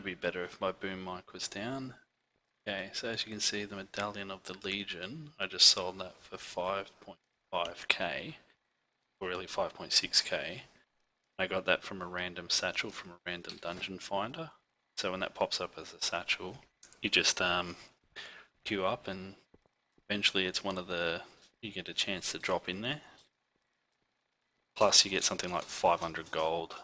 It'd be better if my boom mic was down. Okay, so as you can see, the Medallion of the Legion, I just sold that for 5.5k, or really 5.6k. I got that from a random satchel from a random dungeon finder. So when that pops up as a satchel, you just queue up and eventually it's one of the, you get a chance to drop in there. Plus you get something like 500 gold.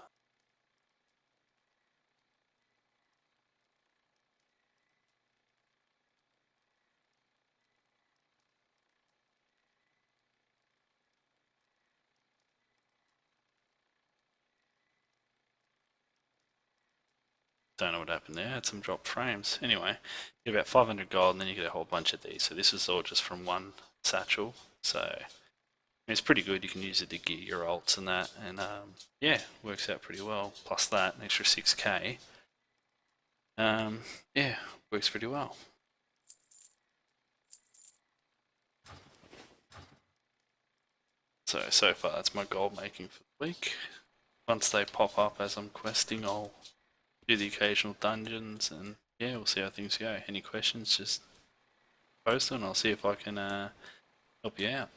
Don't know what happened there, had some dropped frames. Anyway, you get about 500 gold and then you get a whole bunch of these. So this is all just from one satchel. So it's pretty good. You can use it to gear your ults and that. And yeah, works out pretty well. Plus that, an extra 6k. Yeah, works pretty well. So far that's my gold making for the week. Once they pop up as I'm questing, I'll do the occasional dungeons and yeah, we'll see how things go. Any questions, just post them and I'll see if I can help you out.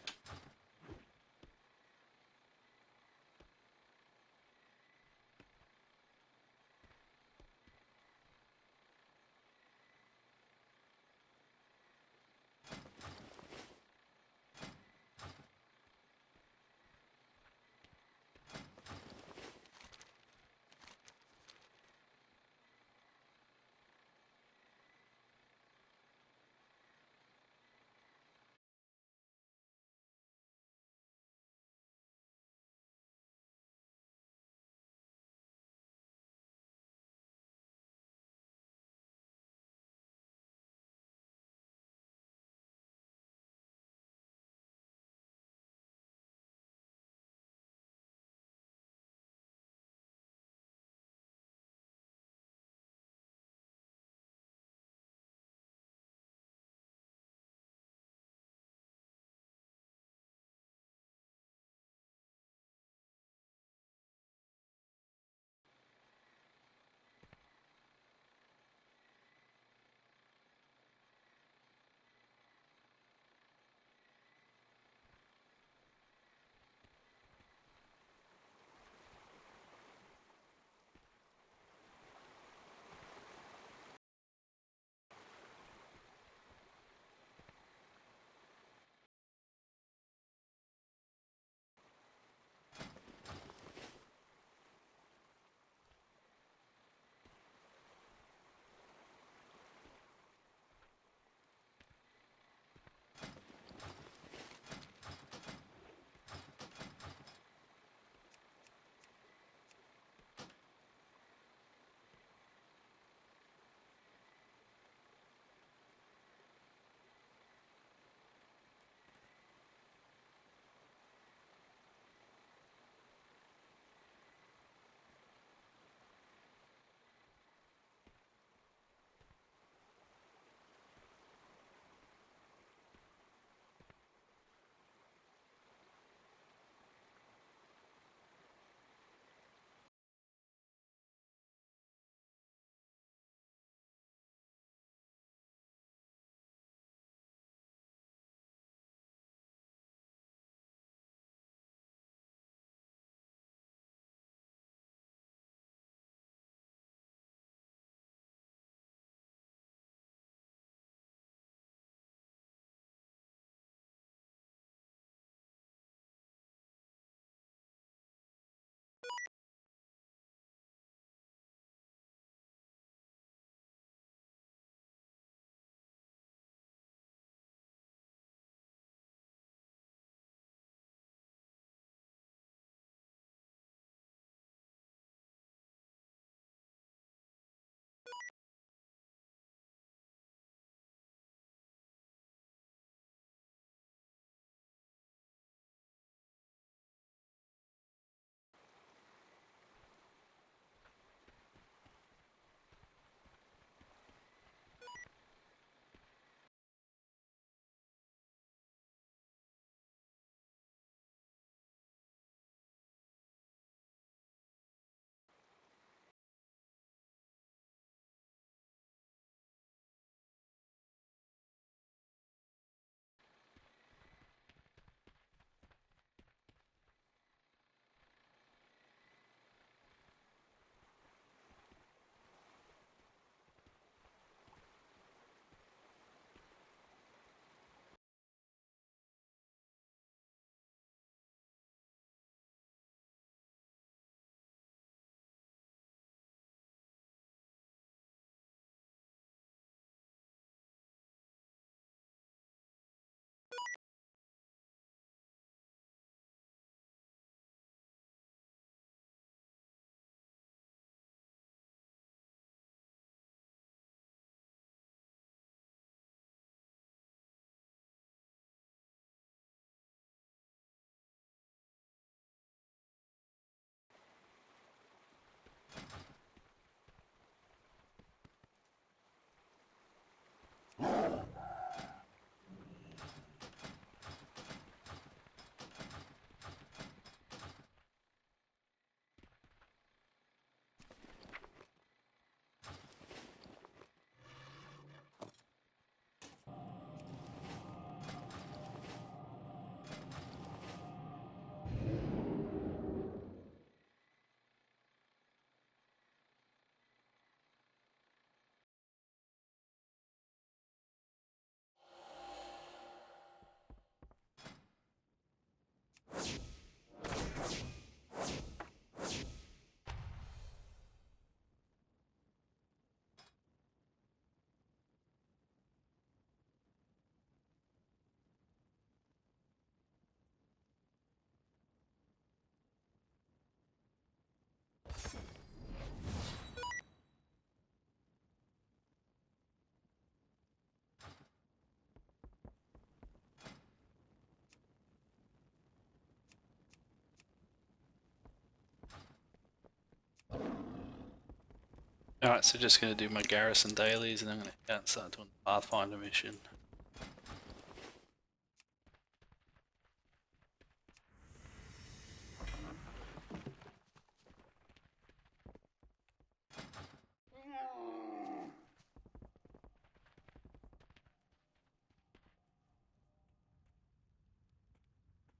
Alright, so just going to do my garrison dailies and I'm going to head out and start doing the Pathfinder mission.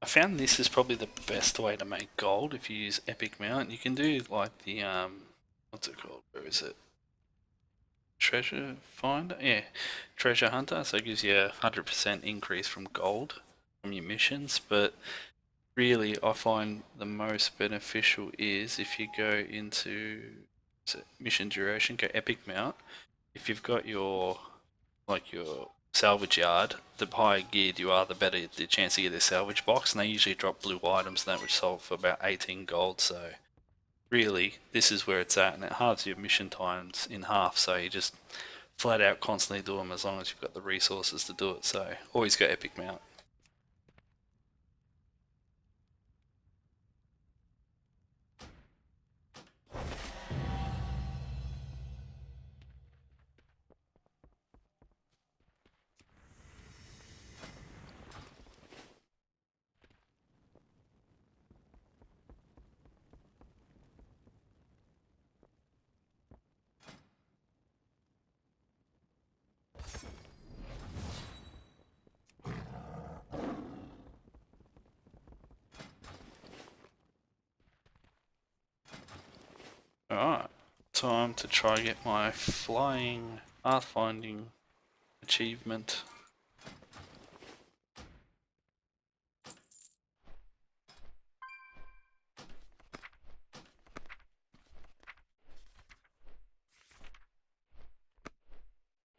I found this is probably the best way to make gold if you use Epic Mount. You can do like the, what's it called? Where is it? Treasure Finder? Yeah, Treasure Hunter. So it gives you a 100% increase from gold from your missions. But really, I find the most beneficial is if you go into mission duration, go Epic Mount. If you've got your salvage yard, the higher geared you are, the better the chance to get a salvage box, and they usually drop blue items, and that which sold for about 18 gold. So really, this is where it's at, and it halves your mission times in half. So you just flat out constantly do them as long as you've got the resources to do it. So always go Epic Mount. Alright, time to try get my flying pathfinding achievement.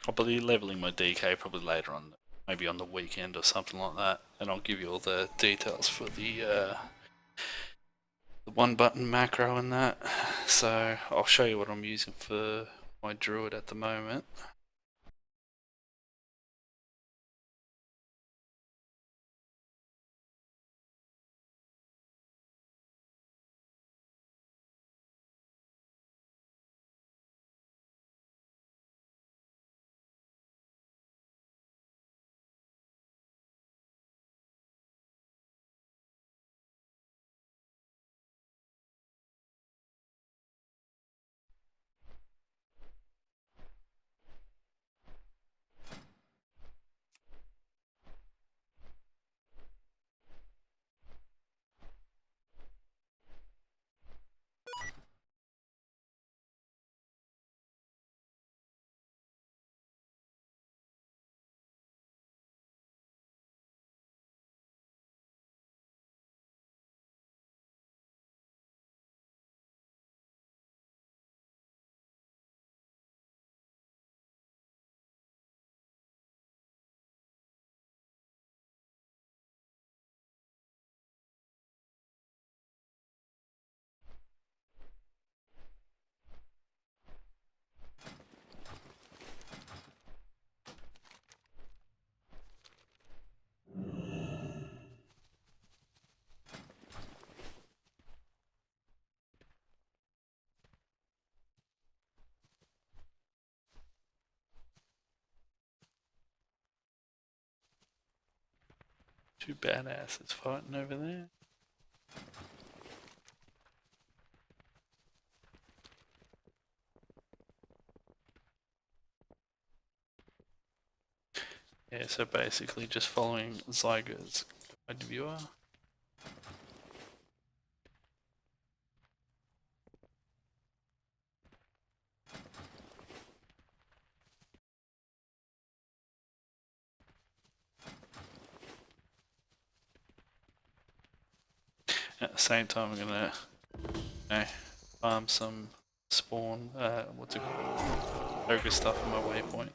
I'll be leveling my DK probably later on, maybe on the weekend or something like that, and I'll give you all the details for the one button macro and that. So I'll show you what I'm using for my druid at the moment. Two badasses fighting over there. Yeah, so basically just following Zyger's guide viewer. At the same time, I'm gonna farm some spawn, what's it called? Ogre stuff on my waypoint.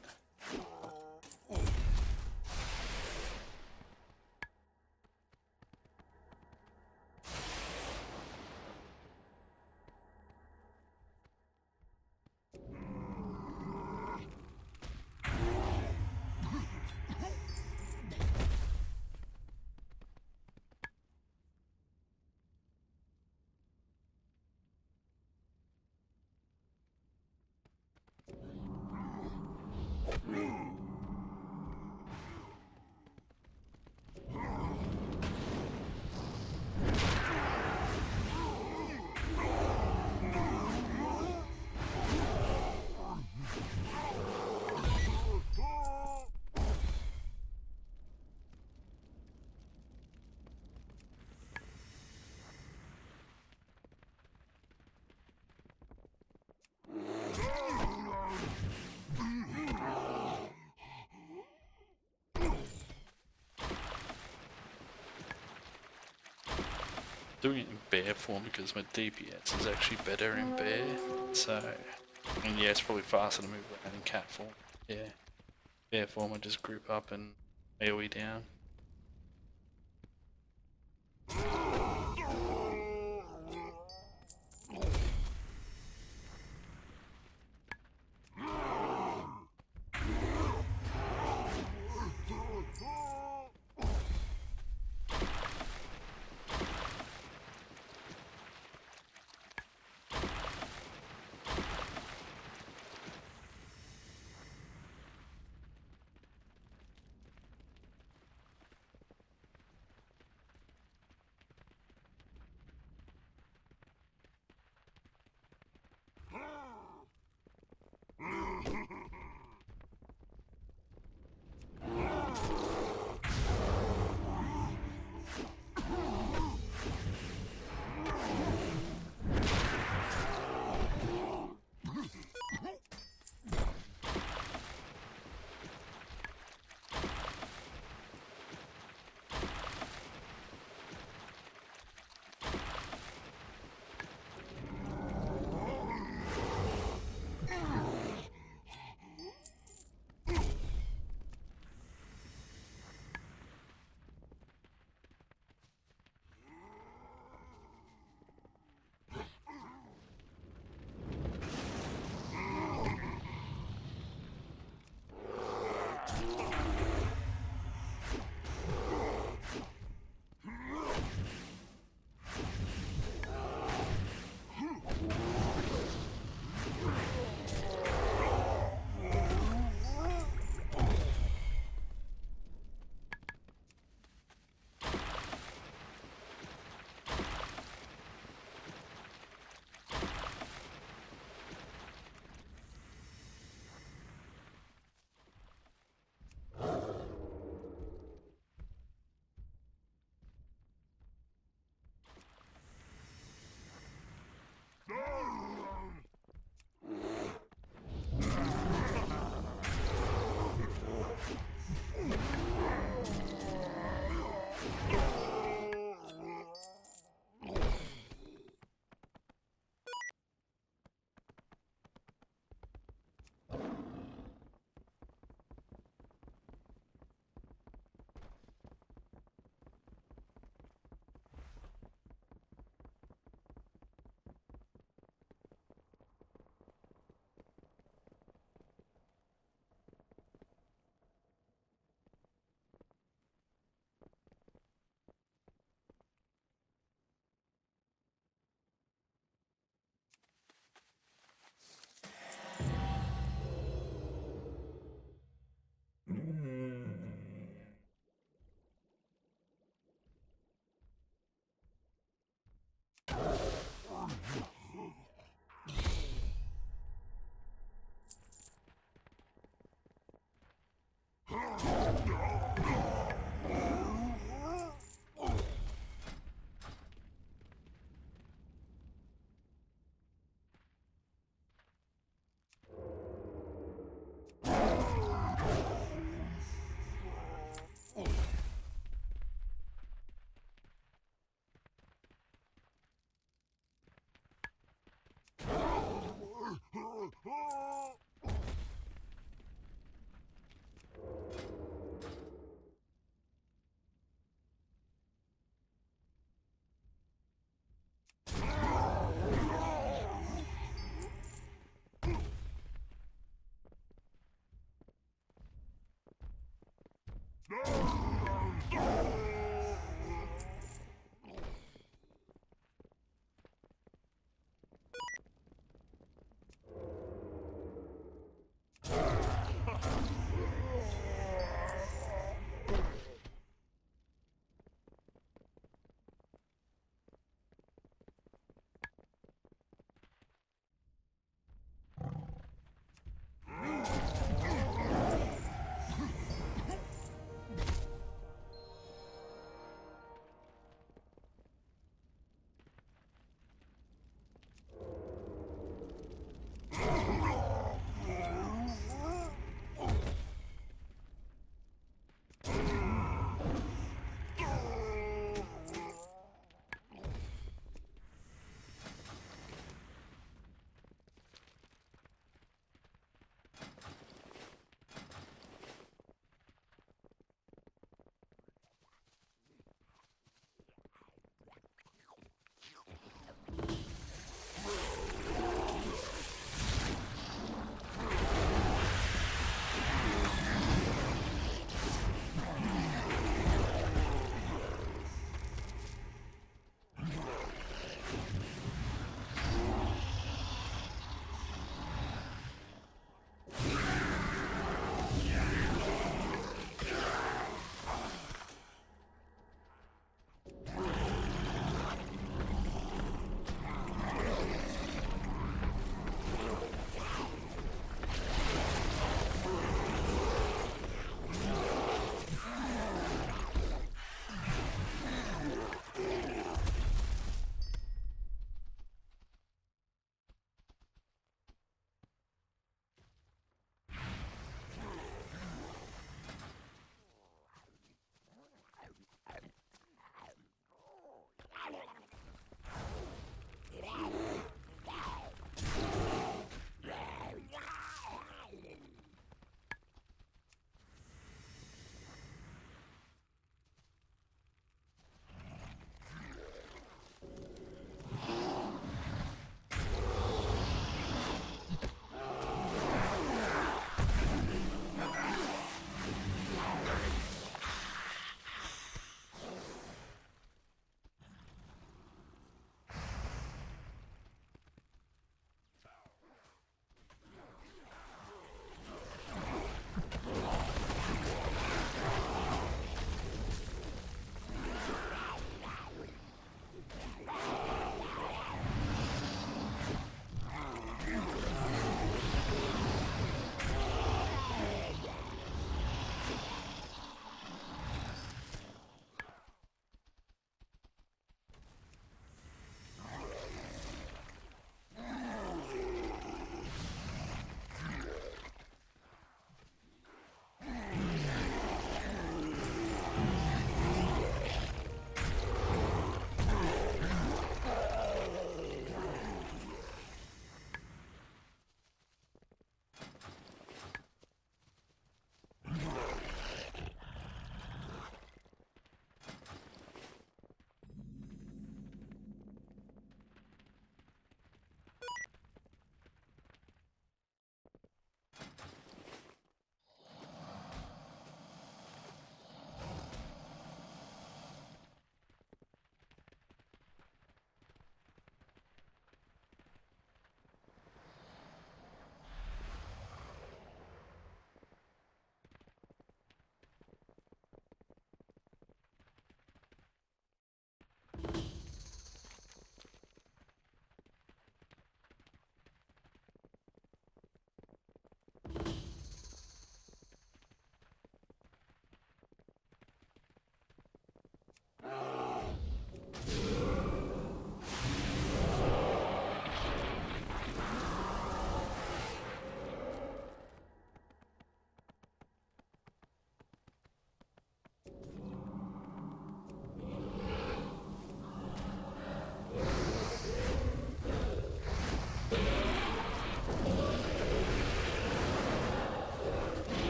doing it in bear form because my DPS is actually better in bear. So, and yeah, it's probably faster to move around in cat form. Yeah, bear form I just group up and AoE down.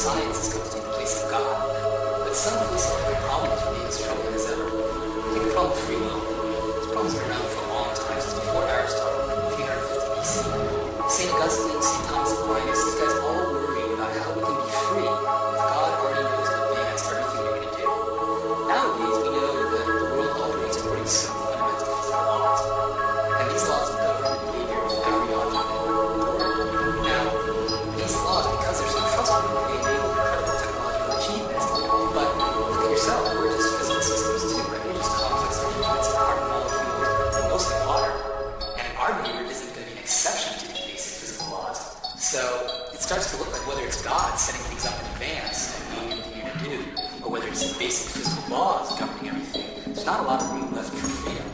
science has come to take the place of God. But some philosophical problems remain as troubling as ever. Take the problem of free will. This problem's been around for a long time, since before Aristotle, 350 BC. St. Augustine, St. Thomas Aquinas, these guys all worry about how we can be free if God already knows in advance everything we're going to do. Nowadays, we know that the world operates according to some fundamental physical laws. And these laws govern the behavior of every object in the world. Now, these laws, because they're so trustworthy, they enable incredible technological achievements. But look at yourself, we're just physical systems too, right? We're just complex units of carbon molecules, mostly water. And our behavior isn't going to be an exception to these basic physical laws. So it starts to look like whether it's God setting things up in advance and knowing everything you're going to do, or whether it's the basic physical laws governing everything, there's not a lot of room left for freedom.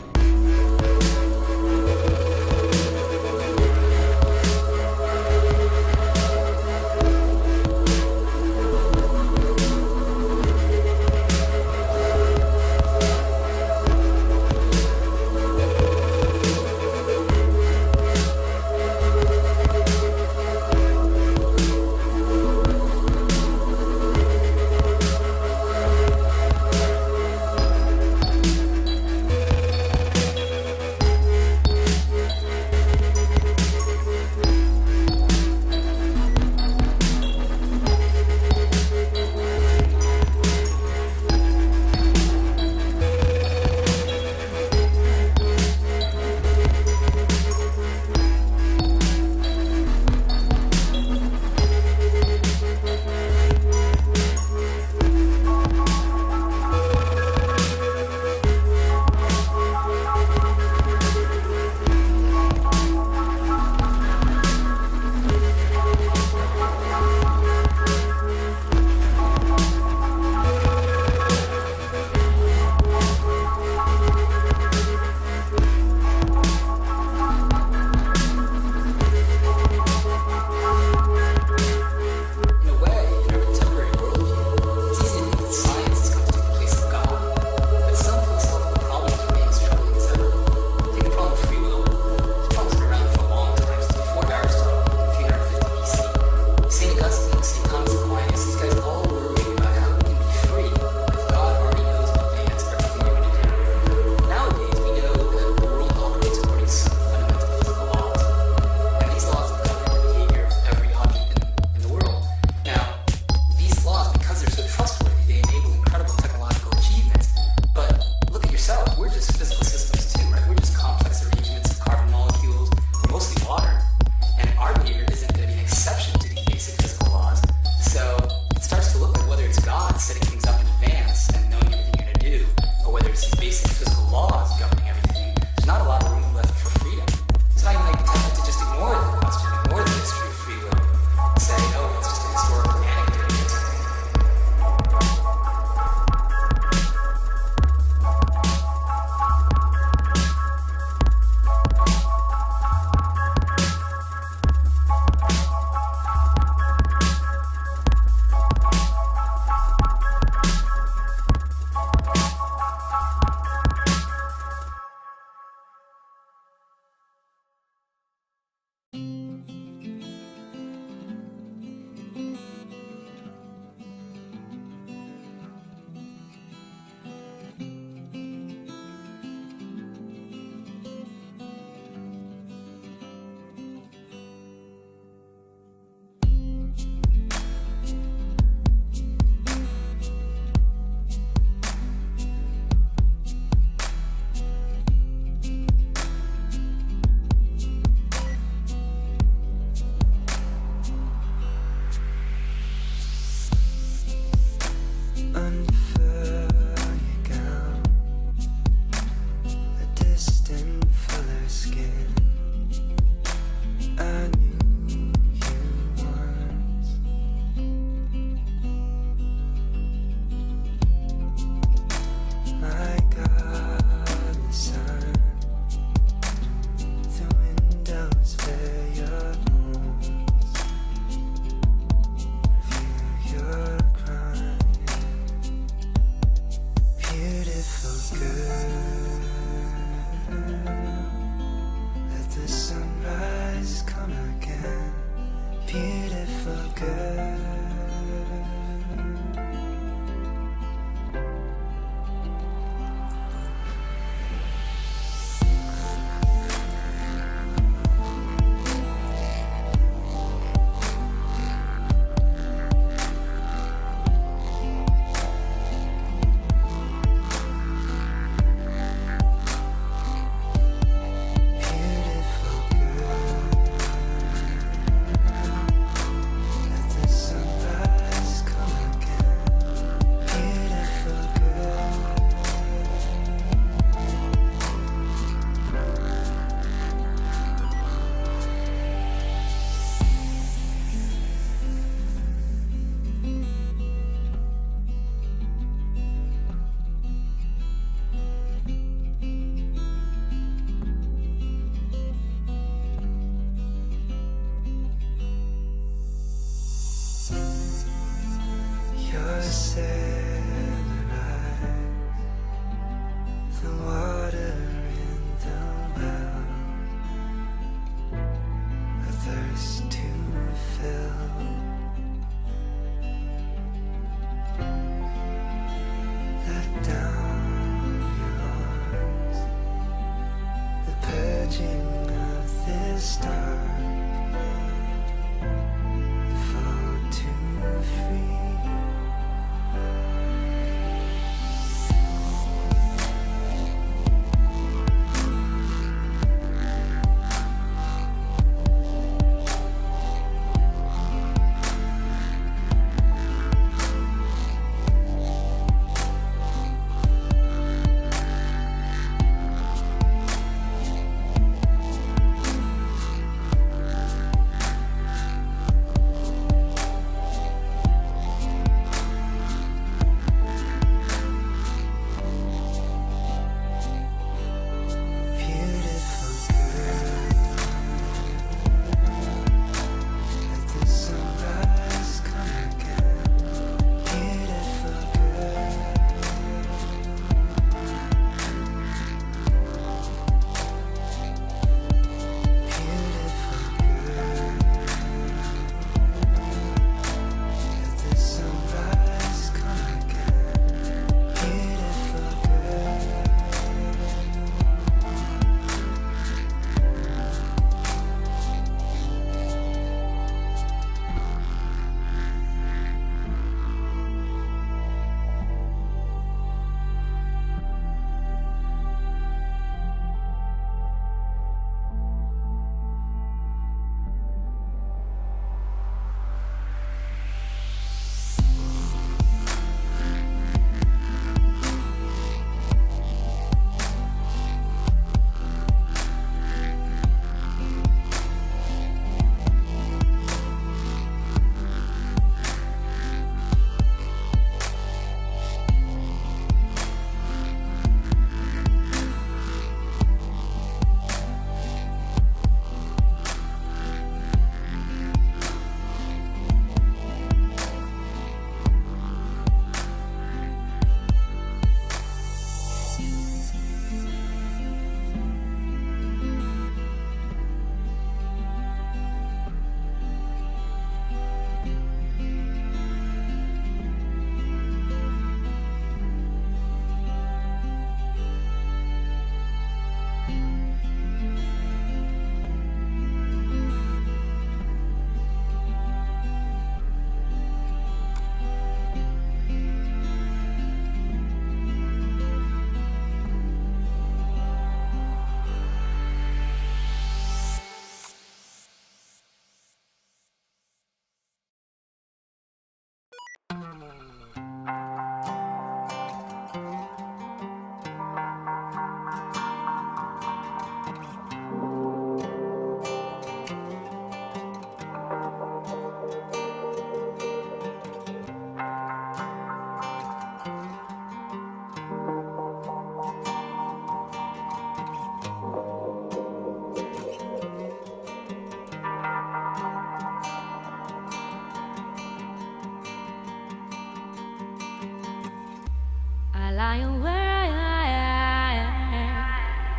lying where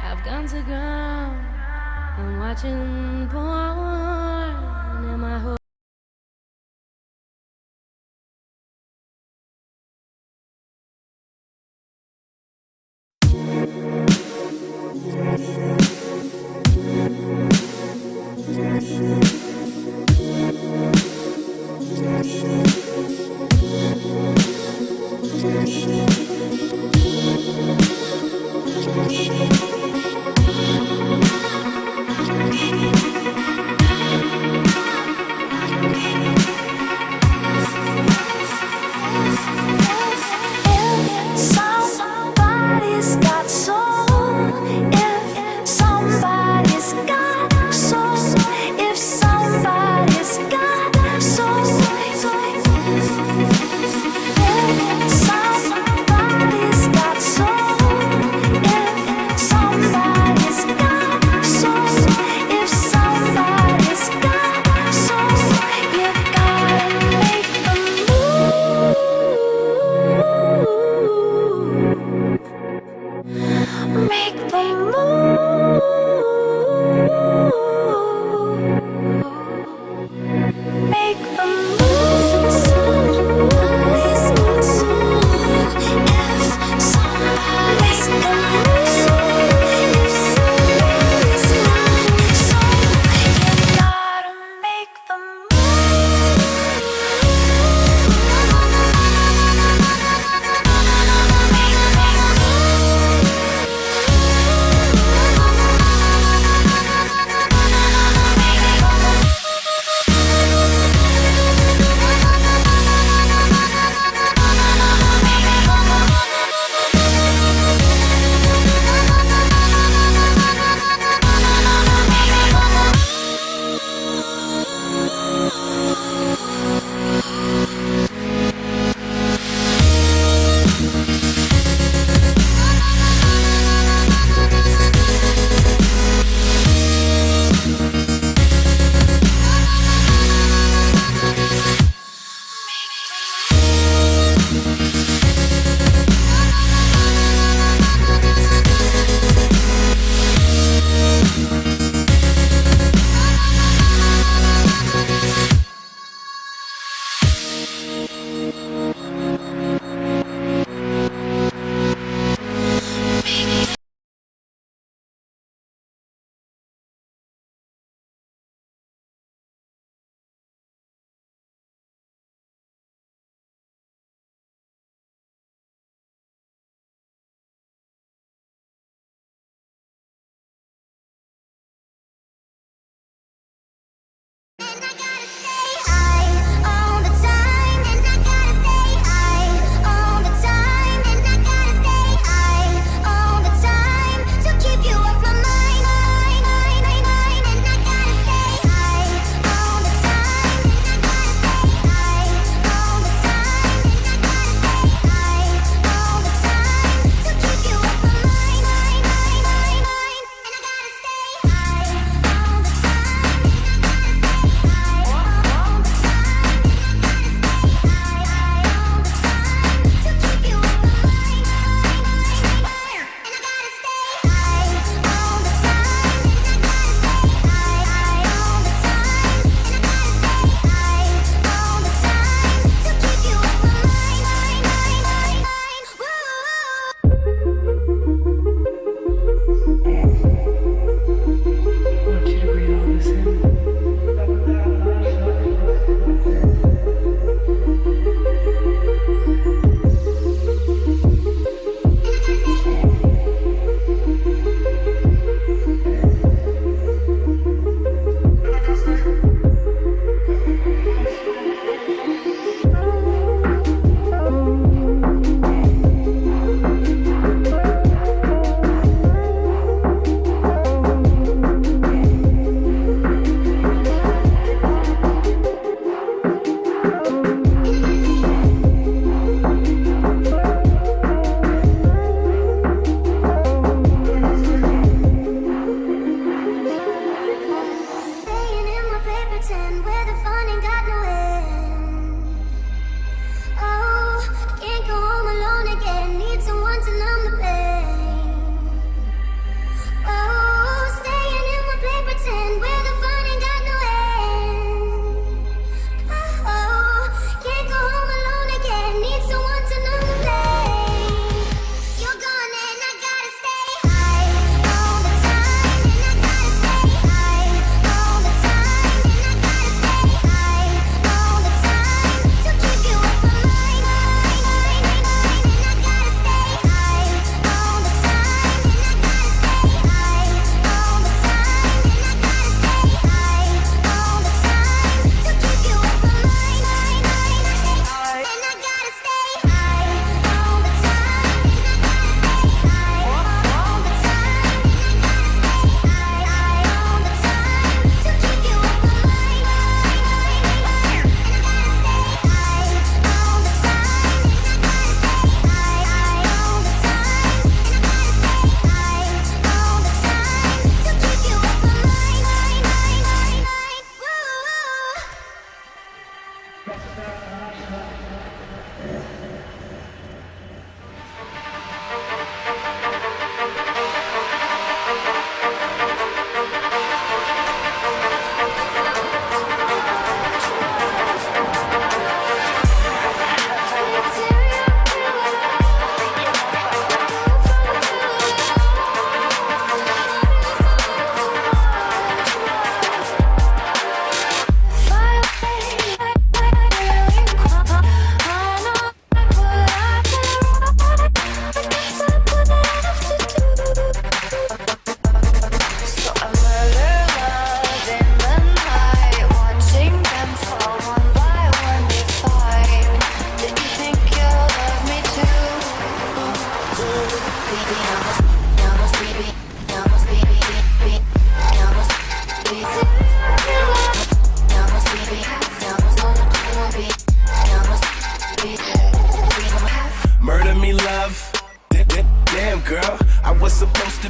I've gone to ground. I'm watching porn in my home.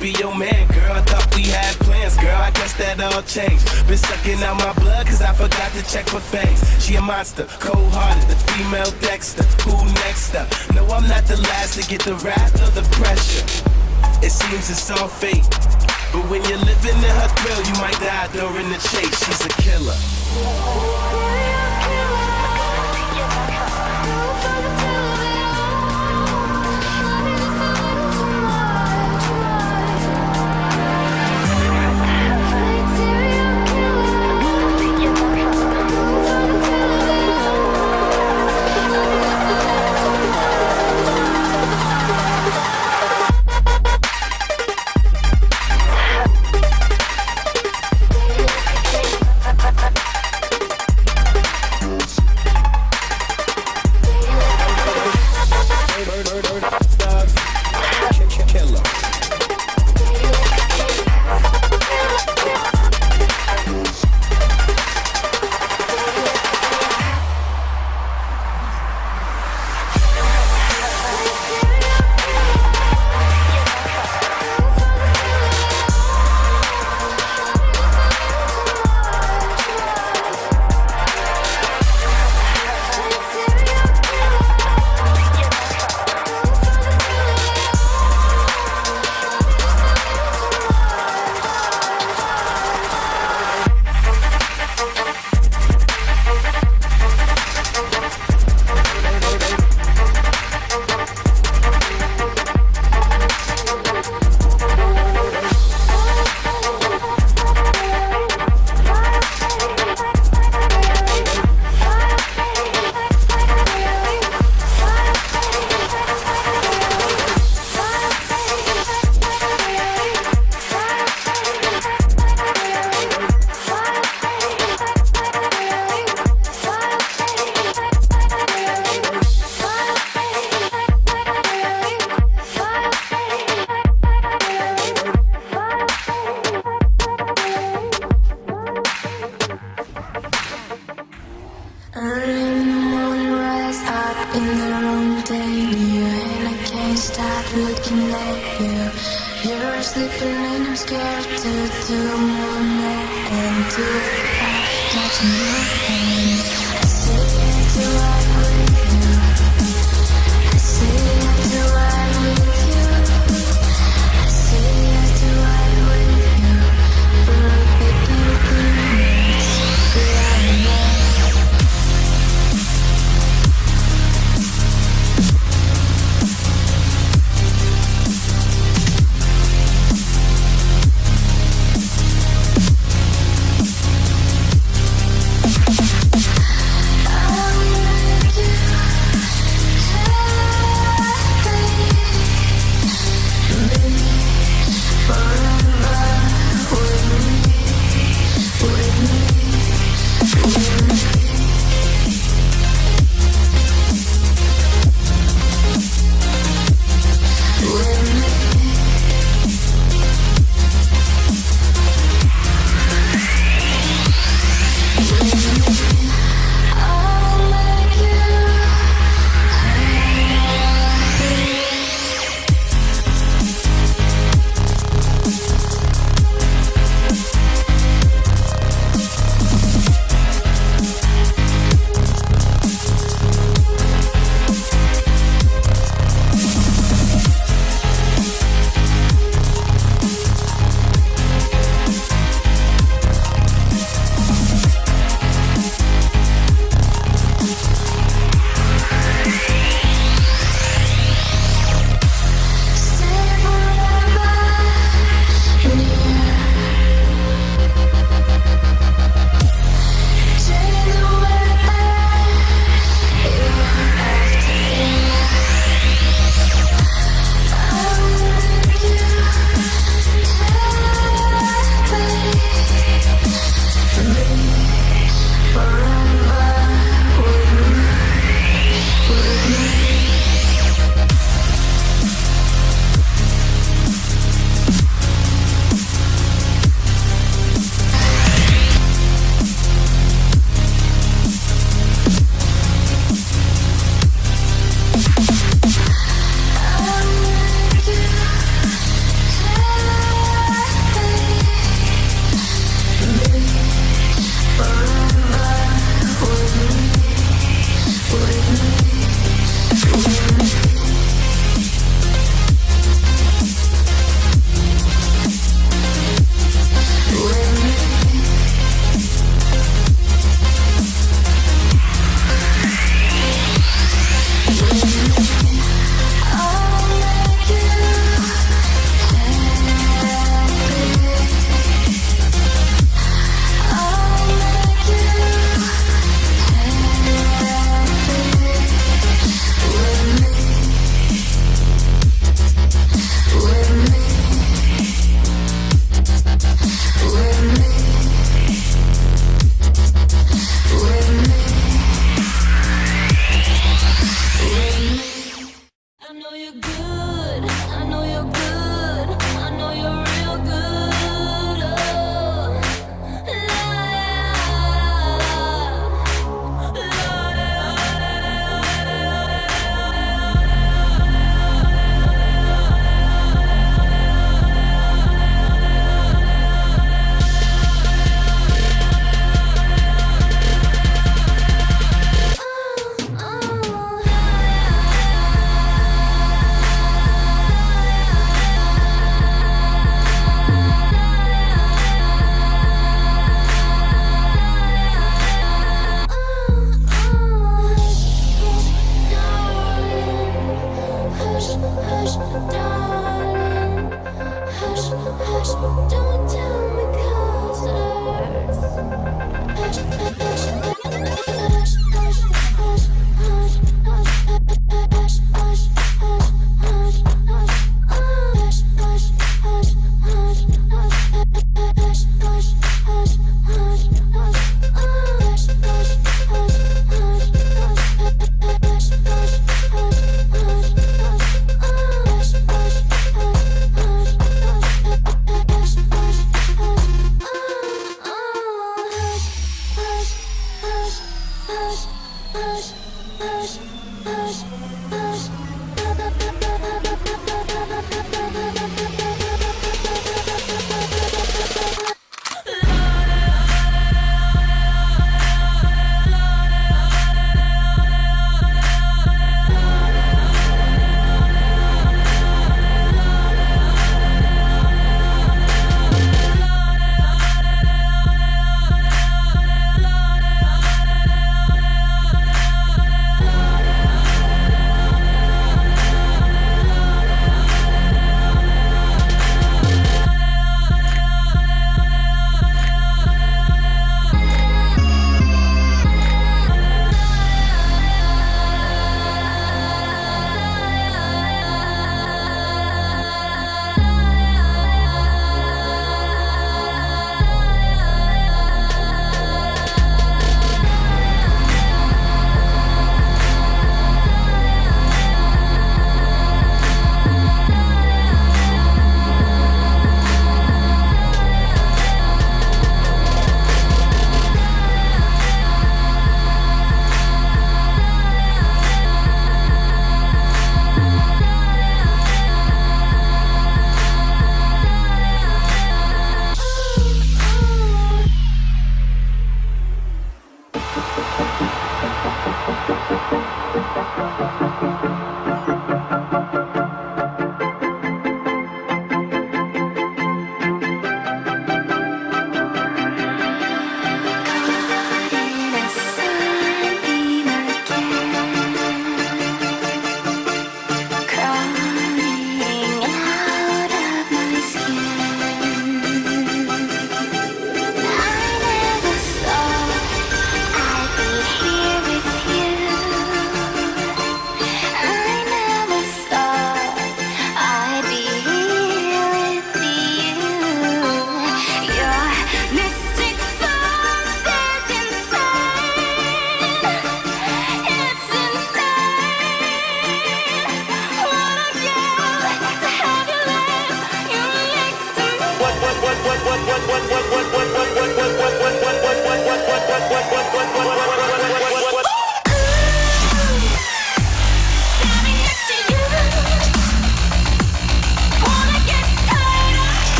be your man, girl. I thought we had plans, girl. I guess that all changed. Been sucking out my blood cause I forgot to check for fangs. She a monster, cold-hearted, the female Dexter. Who next up? No, I'm not the last to get the wrath or the pressure. It seems it's all fate, but when you're living in her thrill, you might die during the chase. She's a killer.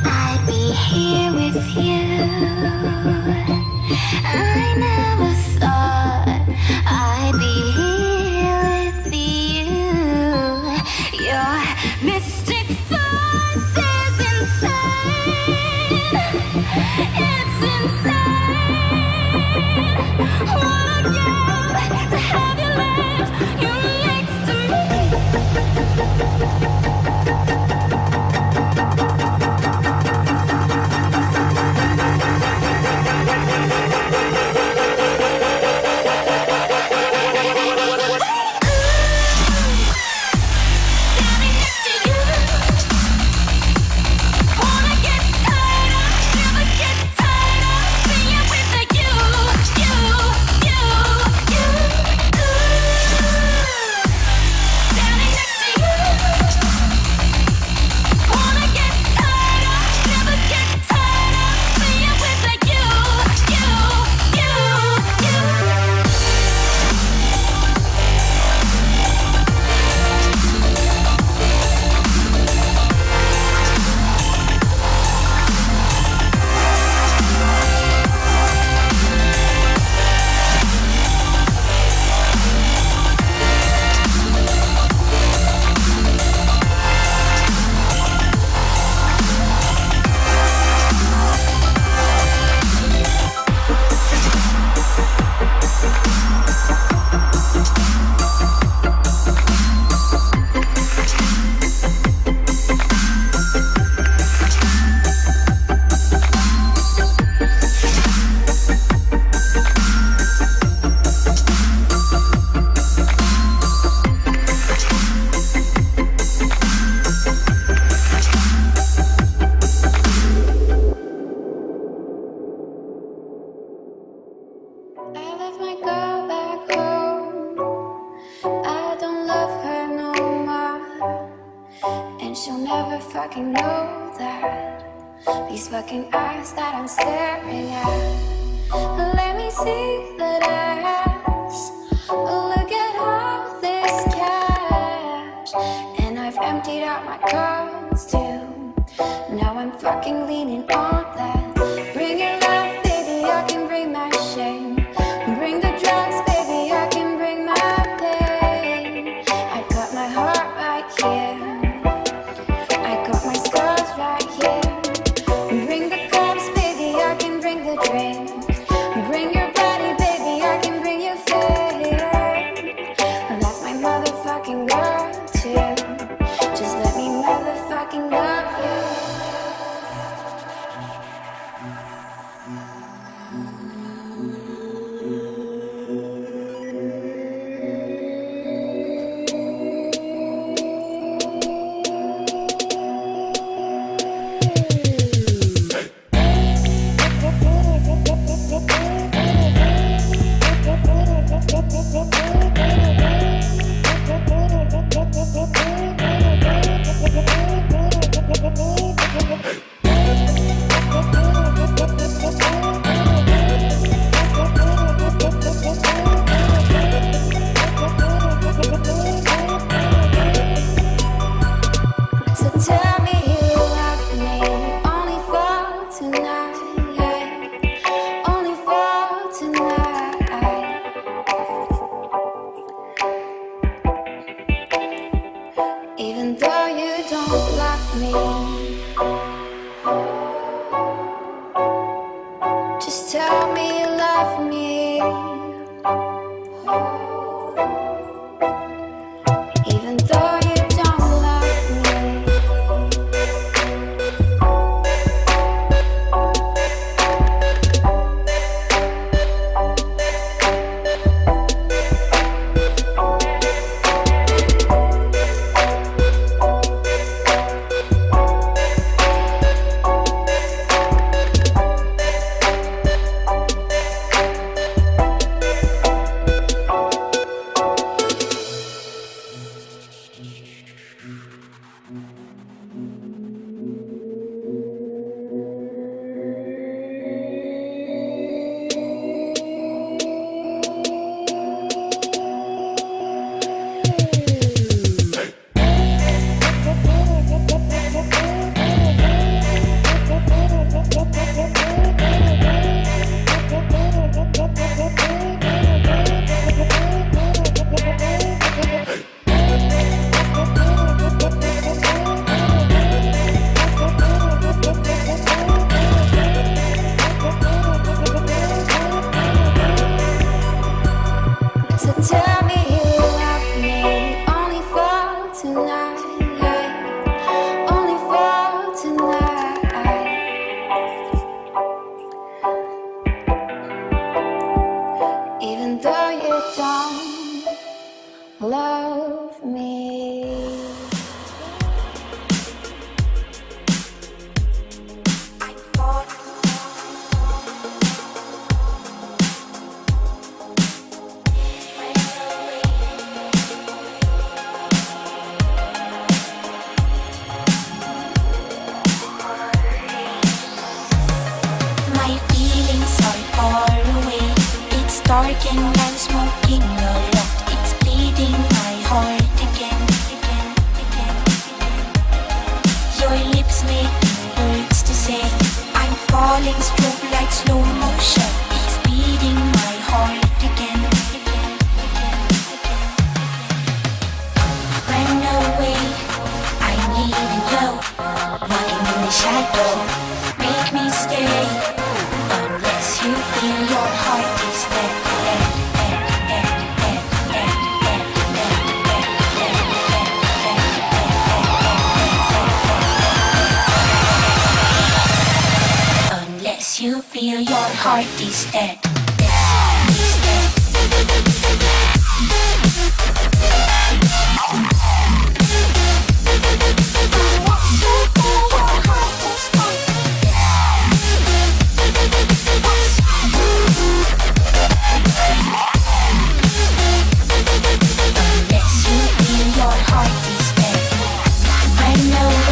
I'd be here with you. I never thought I'd be here with you. Your mystic force is insane. It's insane. What a gift to have you live. You're next to me. you'll never fucking know that. These fucking eyes that I'm staring at. Let me see that ass. Look at all this cash. And I've emptied out my cards too. Now I'm fucking leaning on that. Bring your love, baby, I can bring my shame. Bring the drugs, baby, I can bring my pain. I got my heart right here. I got my scars right here. Bring the cups, baby, I can bring the drink. Bring your body, baby, I can bring you fear. That's my motherfucking word too. Just let me motherfucking love you. So tell me you love me only for tonight, only for tonight. Even though you don't love me, just tell me you love me. Even though you don't love me. So tell me you love me only for tonight, only for tonight. Even though you don't love me. My feelings are far away. It's dark and I'm smoking a lot. It's bleeding my heart again. Your lips make words to say. I'm falling stroke like slow motion. It's beating my heart again. Run away, I'm leaving you. Walking in the shadow, make me stay. Unless you feel your heart is dead. Unless you feel your heart is dead. Unless you feel your heart is dead. I know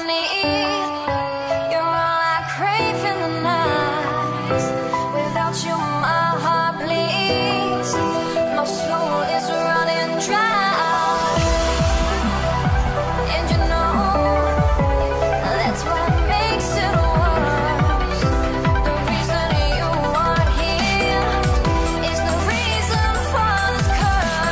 need. You're all I crave in the night. Without you, my heart bleeds. My soul is running dry. And you know, that's what makes it worse. The reason you are here is the reason for this curse.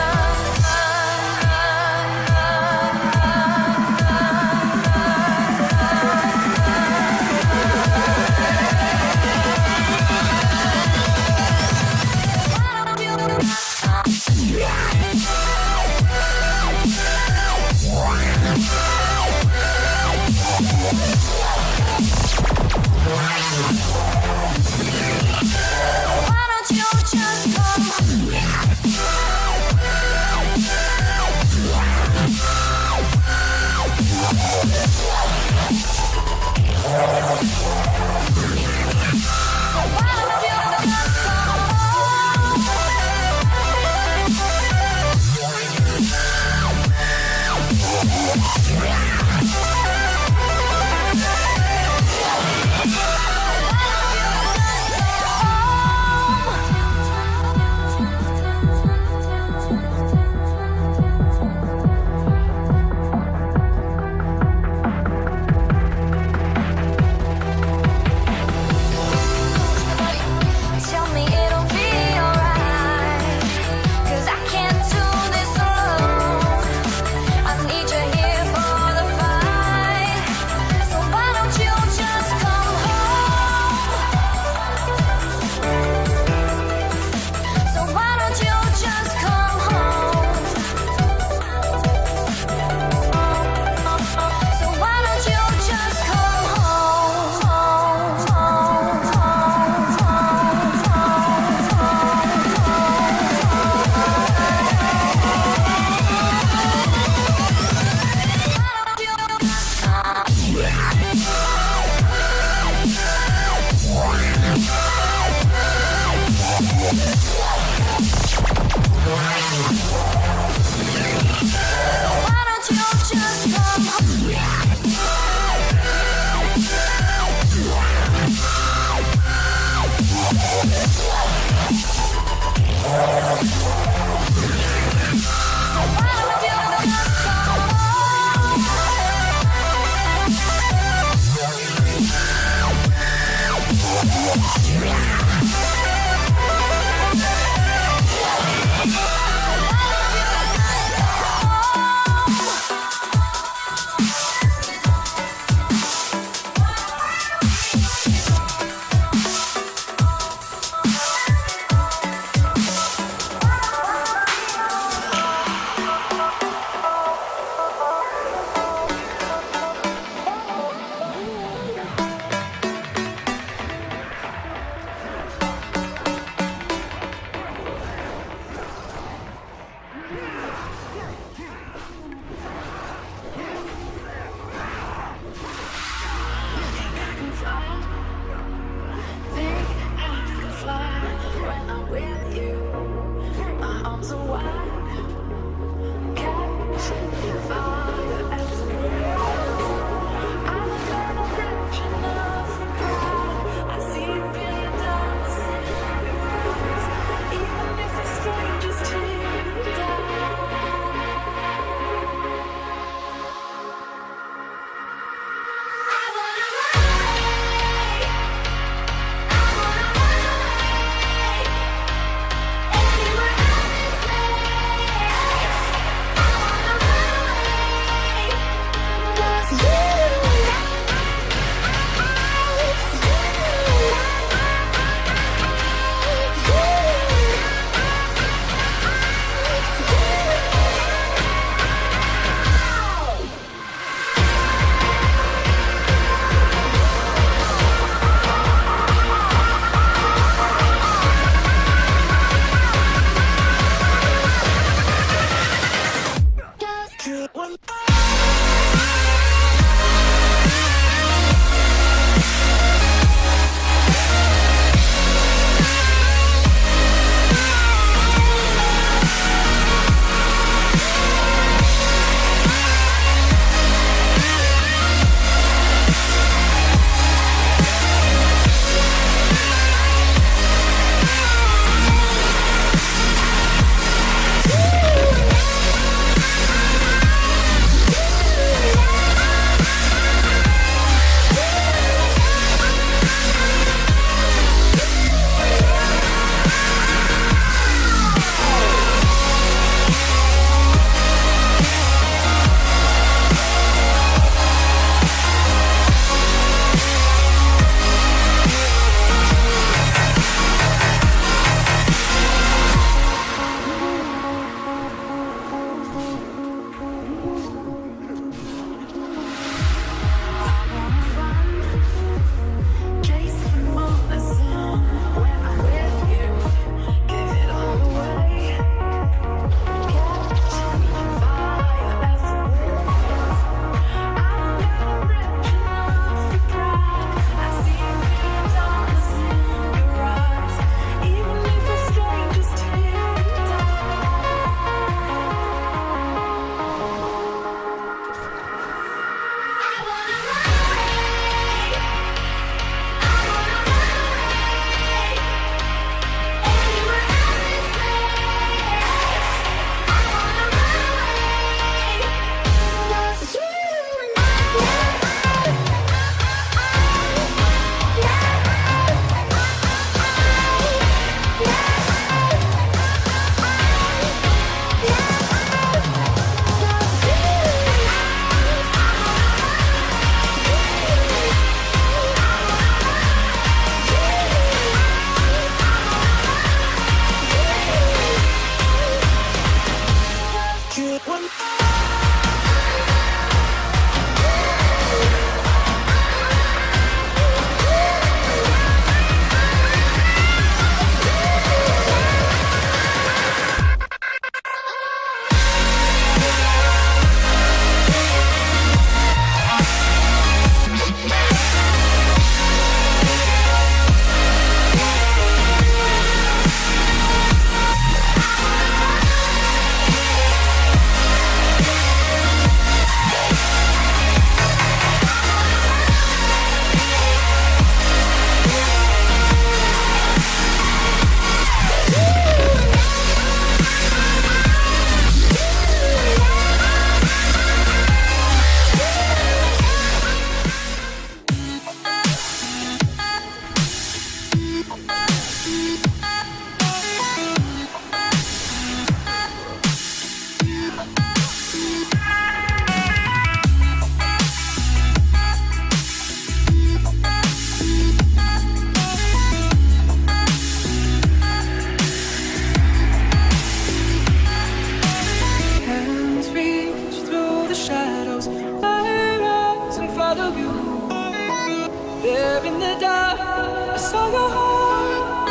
There in the dark, I saw your heart.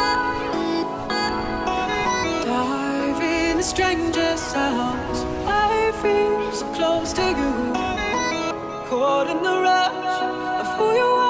Dive in the strangest sounds. I feel so close to you. Caught in the rush of who you are.